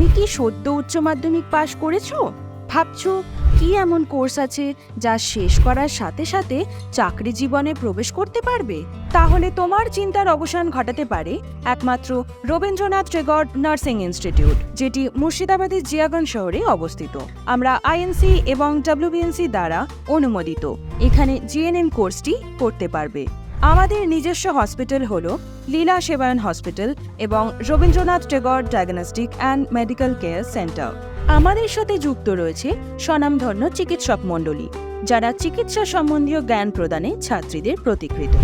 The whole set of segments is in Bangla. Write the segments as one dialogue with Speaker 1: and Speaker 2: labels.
Speaker 1: তুমি কি সদ্য উচ্চ মাধ্যমিক পাশ করেছো? ভাবছো কি এমন কোর্স আছে যা শেষ করার সাথে সাথে চাকরি জীবনে প্রবেশ করতে পারবে? তাহলে তোমার চিন্তার অবসান ঘটাতে পারে একমাত্র রবীন্দ্রনাথ টেগর নার্সিং ইনস্টিটিউট, যেটি মুর্শিদাবাদের জিয়াগঞ্জ শহরে অবস্থিত। আমরা আইএনসি এবং ডাব্লিউবিএনসি দ্বারা অনুমোদিত। এখানে জিএনএম কোর্সটি করতে পারবে। আমাদের নিজস্ব হসপিটাল হল লীলা সেবায়ন হসপিটাল এবং Rabindranath Tagore diagnostic and medical care centre. আমাদের সাথে যুক্ত রয়েছে স্বনামধন্য চিকিৎসক মণ্ডলী, যারা চিকিৎসা সম্বন্ধীয় জ্ঞান প্রদানে ছাত্রীদের প্রতিকৃত।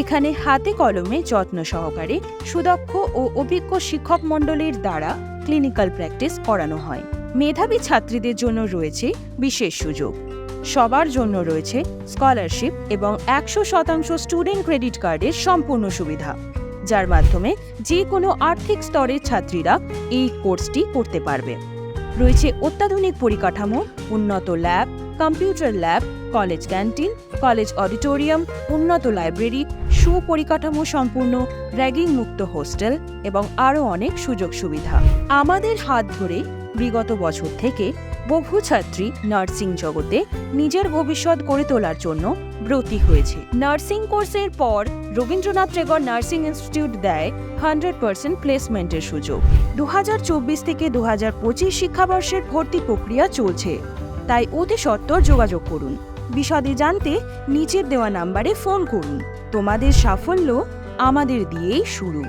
Speaker 1: এখানে হাতে কলমে যত্ন সহকারে সুদক্ষ ও অভিজ্ঞ শিক্ষক মণ্ডলীর দ্বারা ক্লিনিক্যাল প্র্যাকটিস করানো হয়। মেধাবী ছাত্রীদের জন্য রয়েছে বিশেষ সুযোগ। সবার জন্য রয়েছে স্কলারশিপ এবং 100% স্টুডেন্ট ক্রেডিট কার্ডের সম্পূর্ণ সুবিধা, যার মাধ্যমে যে কোনো আর্থিক স্তরের ছাত্রীরা এই কোর্সটি করতে পারবে। রয়েছে অত্যাধুনিক পরিকাঠামো, উন্নত lab, computer lab, college canteen, college auditorium, উন্নত লাইব্রেরি, সুপরিকাঠামো সম্পূর্ণ র্যাগিং মুক্ত হোস্টেল এবং আরও অনেক সুযোগ সুবিধা। আমাদের হাত ধরে বিগত বছর থেকে বহু ছাত্রী নার্সিং জগতে নিজের ভবিষ্যৎ গড়ে তোলার জন্য ব্রতী হয়েছে। নার্সিং কোর্সের পর রবীন্দ্রনাথ টেগর নার্সিং ইনস্টিটিউট দেয় 100% প্লেসমেন্টের সুযোগ। 2024 থেকে 2025 শিক্ষাবর্ষের ভর্তি প্রক্রিয়া চলছে, তাই অতি সত্বর যোগাযোগ করুন। বিশদে জানতে নিচের দেওয়া নাম্বারে ফোন করুন। তোমাদের সাফল্য আমাদের দিয়েই শুরু।